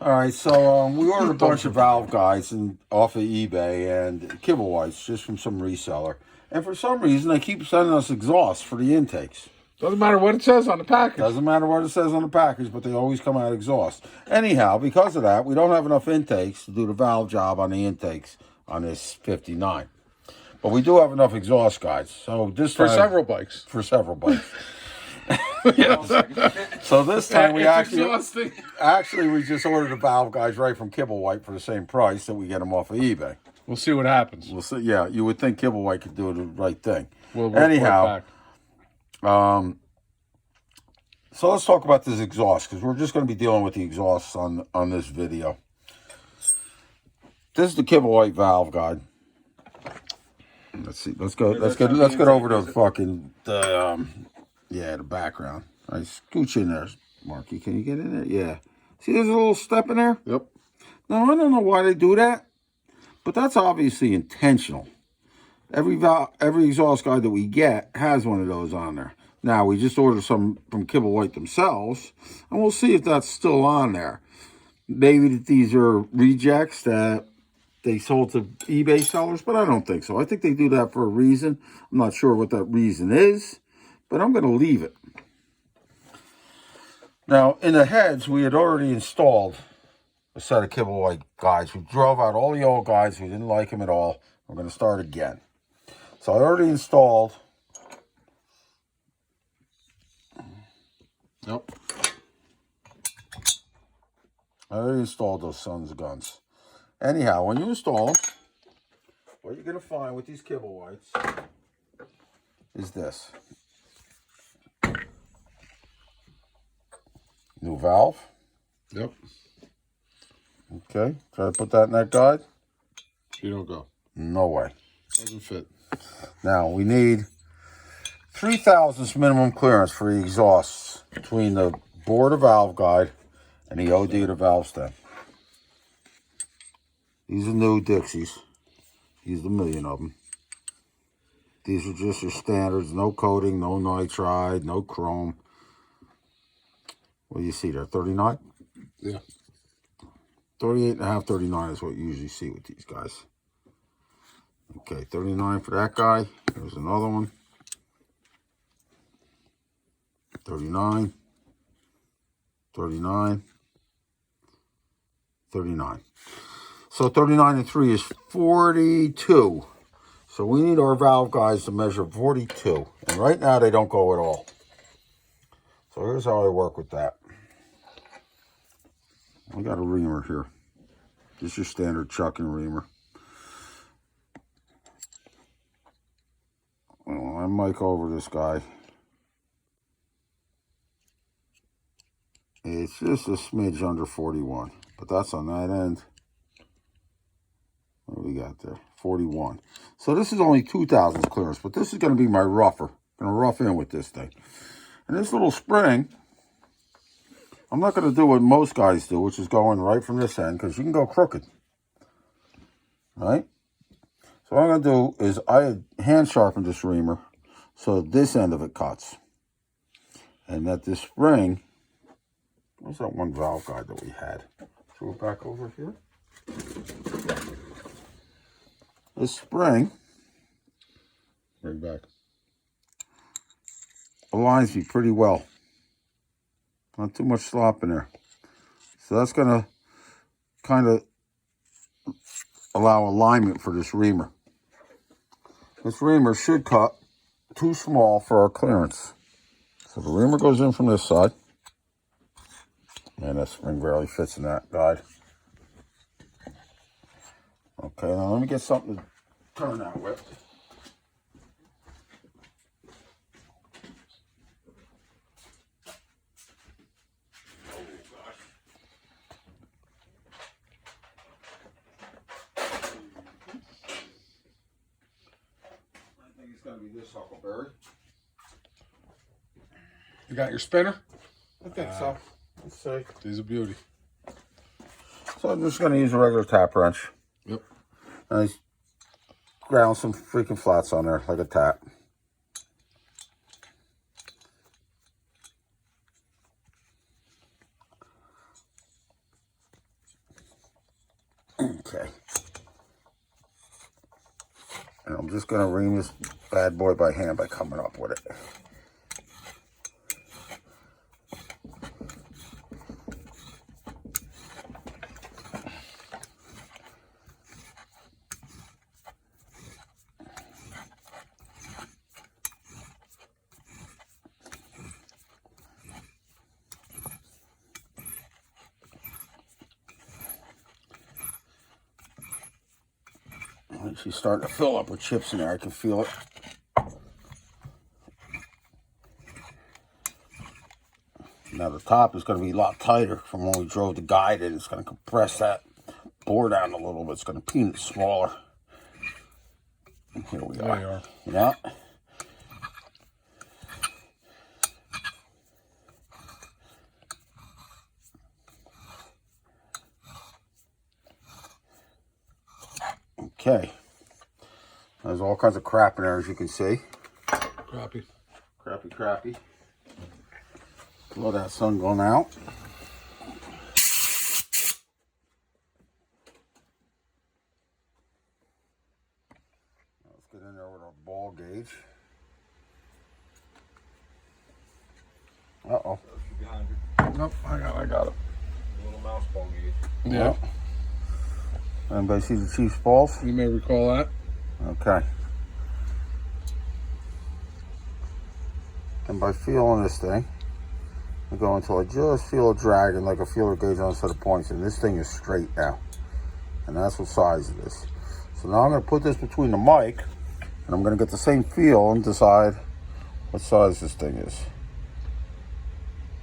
All right, so we ordered a bunch of valve guides off of eBay and kibble whites just from some reseller. And for some reason, they keep sending us exhausts for the intakes. Doesn't matter what it says on the package. Doesn't matter what it says on the package, but they always come out exhaust. Anyhow, because of that, we don't have enough intakes to do the valve job on the intakes on this 59. But we do have enough exhaust guides. So this For time, several bikes. For several bikes. So this time we actually we just ordered the valve guides right from Kibblewhite for the same price that we get them off of eBay. We'll see what happens. We'll see. Yeah, you would think Kibblewhite could do the right thing. We'll Anyhow, so let's talk about this exhaust because we're just going to be dealing with the exhausts on this video. This is the Kibblewhite valve guide. Let's see. Let's get over to the background. All right, scooch in there, Marky. Can you get in there? Yeah. See, there's a little step in there. Yep. Now I don't know why they do that, but that's obviously intentional. Every exhaust guide that we get has one of those on there. Now we just ordered some from Kibblewhite themselves, and we'll see if that's still on there. Maybe that these are rejects that they sold to eBay sellers, but I don't think so. I think they do that for a reason. I'm not sure what that reason is, but I'm going to leave it. Now, in the heads, we had already installed a set of Kibblewhite guides. We drove out all the old guides. We didn't like them at all. We're going to start again. So I already installed. Nope. I already installed those sons of guns. Anyhow, when you install them, what you're going to find with these Kibblewhites is this. New valve. Yep. Okay. Try to put that in that guide. You don't go. No way. Doesn't fit. Now, we need 3 thousandths minimum clearance for the exhausts between the bore of valve guide and the OD of the valve stem. These are new Dixies. These are a million of them. These are just your standards. No coating, no nitride, no chrome. What do you see there? 39? Yeah. 38.5, 39 is what you usually see with these guys. Okay, 39 for that guy. There's another one. 39. 39. 39. So 39 and 3 is 42. So we need our valve guides to measure 42. And right now they don't go at all. So here's how I work with that. I got a reamer here. Just your standard chucking reamer. Well, I mic over this guy. It's just a smidge under 41. But that's on that end. What do we got there? 41. So this is only 2 thousandths clearance, but this is going to be my rougher. I'm going to rough in with this thing. And this little spring, I'm not going to do what most guys do, which is going right from this end, because you can go crooked. Right? So what I'm going to do is I hand sharpened this reamer so this end of it cuts. And that this spring, what's that one valve guide that we had? Throw it back over here. This spring, bring back, aligns me pretty well. Not too much slop in there. So that's going to kind of allow alignment for this reamer. This reamer should cut too small for our clearance. So the reamer goes in from this side. Man, that spring barely fits in that guide. Okay, now let me get something to turn that with. It's going to be this Huckleberry. You got your spinner? I think so. Let's see. He's a beauty. So I'm just going to use a regular tap wrench. Yep. And I ground some freaking flats on there like a tap. Okay. And I'm just going to ream this bad boy by hand by coming up with it. She's starting to fill up with chips in there. I can feel it. Now the top is going to be a lot tighter from when we drove the guide in. It's going to compress that board down a little bit. It's going to be smaller. And here we There you are. Yeah. Okay. There's all kinds of crap in there, as you can see. Crappy. Crappy. Blow that sun going out. Let's get in there with our ball gauge. Uh-oh. Nope, I got it. Little mouse ball gauge. Yeah. Anybody see the Chiefs balls? You may recall that. Okay. And by feeling this thing, I go until I just feel it dragging like a feeler gauge on a set of points. And this thing is straight now. And that's what size it is. So now I'm going to put this between the mic. And I'm going to get the same feel and decide what size this thing is.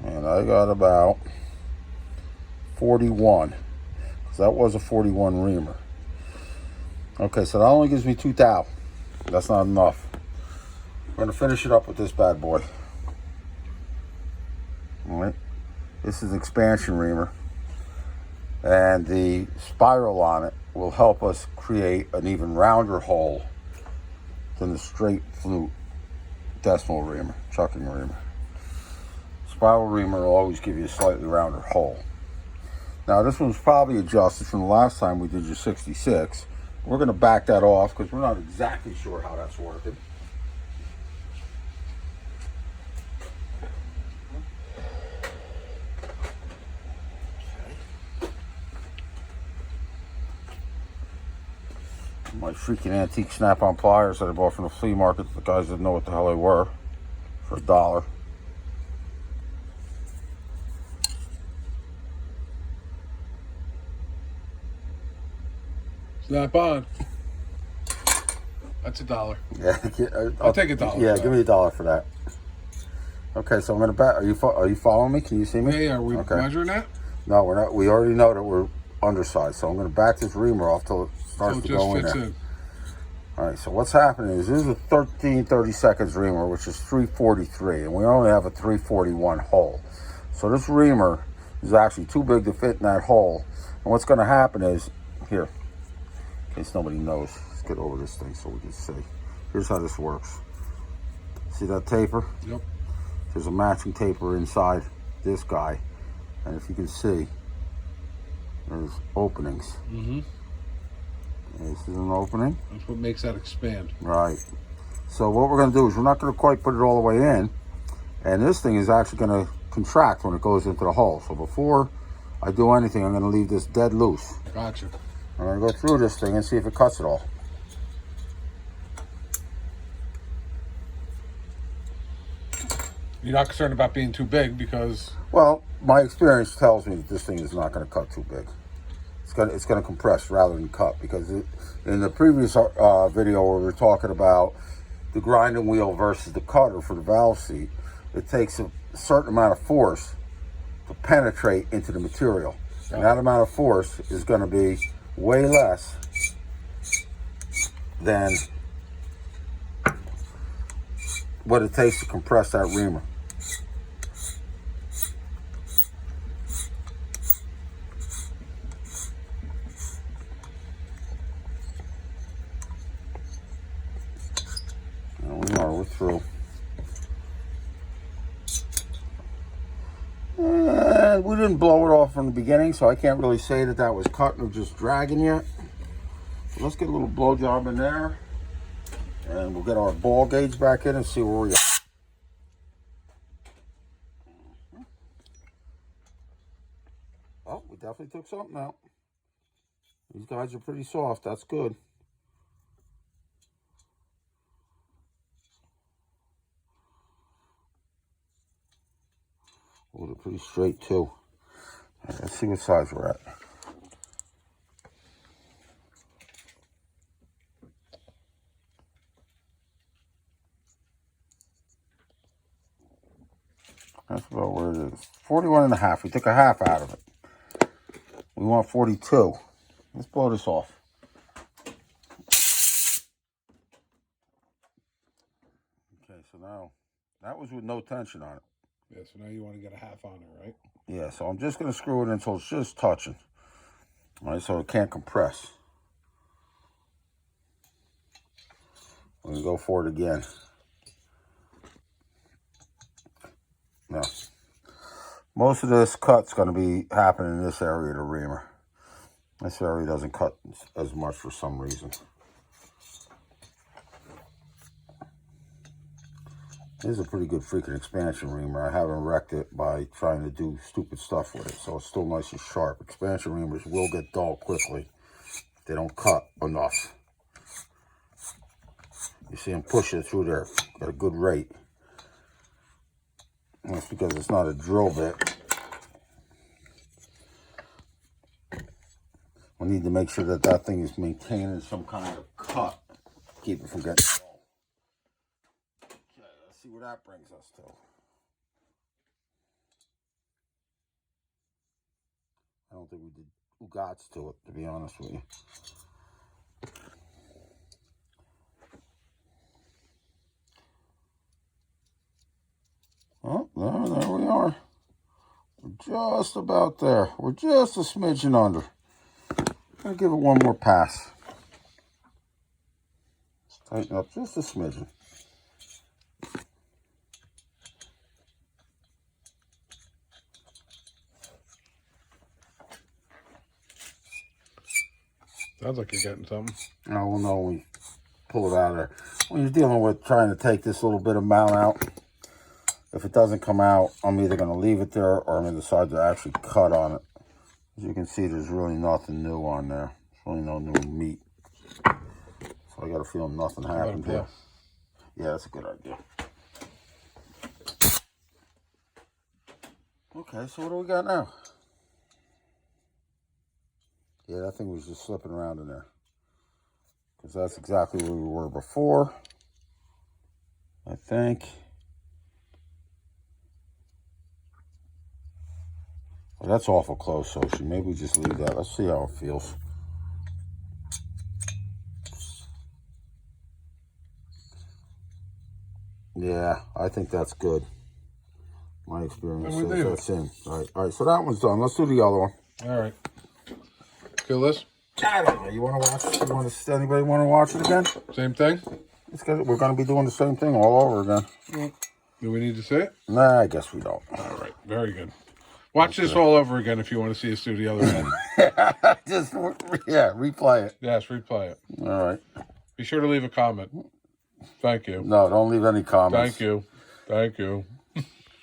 And I got about 41. Because that was a 41 reamer. Okay, so that only gives me 2 thou. That's not enough. We're going to finish it up with this bad boy. All right. This is an expansion reamer. And the spiral on it will help us create an even rounder hole than the straight flute decimal reamer, chucking reamer. Spiral reamer will always give you a slightly rounder hole. Now this one's probably adjusted from the last time we did your 66. We're going to back that off because we're not exactly sure how that's working. My freaking antique snap-on pliers that I bought from the flea market. The guys didn't know what the hell they were for $1. Snap on. That's $1. Yeah, I'll take $1. Yeah, for give me $1 for that. Okay, so I'm gonna bet. Are you following me? Can you see me? Yeah. Are we okay. measuring that? No, we're not. We already know that we're undersized, so I'm gonna back this reamer off till it starts So it to just go in fits there. in. All right. So what's happening is this is a 13/30 seconds reamer, which is 343, and we only have a 341 hole. So this reamer is actually too big to fit in that hole. And what's going to happen is here. In case nobody knows, let's get over this thing so we can see. Here's how this works. See that taper? Yep. There's a matching taper inside this guy. And if you can see, there's openings. Mm-hmm. This is an opening. That's what makes that expand. Right. So what we're going to do is we're not going to quite put it all the way in. And this thing is actually going to contract when it goes into the hole. So before I do anything, I'm going to leave this dead loose. Gotcha. I'm going to go through this thing and see if it cuts it all. You're not concerned about being too big because... Well, my experience tells me that this thing is not going to cut too big. It's going to compress rather than cut, because in the previous video where we were talking about the grinding wheel versus the cutter for the valve seat, it takes a certain amount of force to penetrate into the material. And that amount of force is going to be way less than what it takes to compress that reamer. We're through. We didn't blow it off from the beginning, so I can't really say that that was cut or just dragging yet. So let's get a little blow job in there. And we'll get our ball gauge back in and see where we are. Oh, we definitely took something out. These guys are pretty soft. That's good. Oh, they're pretty straight too. All right, let's see what size we're at. That's about where it is. 41.5. We took a half out of it. We want 42. Let's blow this off. Okay, so now that was with no tension on it. Yeah, so now you want to get a half on it, right? Yeah, so I'm just going to screw it until it's just touching. All right, so it can't compress. We're going to go for it again. Now, most of this cut's going to be happening in this area of the reamer. This area doesn't cut as much for some reason. This is a pretty good freaking expansion reamer. I haven't wrecked it by trying to do stupid stuff with it, so it's still nice and sharp. Expansion reamers will get dull quickly if they don't cut enough. You see them push it through there at a good rate. And that's because it's not a drill bit. We need to make sure that that thing is maintaining some kind of cut. Keep it from getting dull. Okay, let's see where that brings us to. I don't think we did Ugats to it, to be honest with you. Oh, there we are. We're just about there. We're just a smidgen under. I'm gonna give it one more pass. Let's tighten up just a smidgen. Sounds like you're getting something. Oh, well, no, we pull it out of there. When you're dealing with trying to take this little bit of mount out, if it doesn't come out, I'm either going to leave it there or I'm going to decide to actually cut on it. As you can see, there's really nothing new on there. There's really no new meat. So I got a feeling nothing happened here. Yeah, that's a good idea. Okay, so what do we got now? Yeah, that thing was just slipping around in there. Because that's exactly where we were before, I think. Well, that's awful close, so maybe we just leave that. Let's see how it feels. Yeah, I think that's good. My experience says that's in. All right, so that one's done. Let's do the other one. All right. Kill this. I don't know. You want to watch? Anybody want to watch it again? Same thing? We're going to be doing the same thing all over again. Do we need to see it? Nah, I guess we don't. All right. Very good. Watch this all over again if you want to see us do the other end. Just, replay it. Yes, replay it. All right. Be sure to leave a comment. Thank you. No, don't leave any comments. Thank you. Thank you.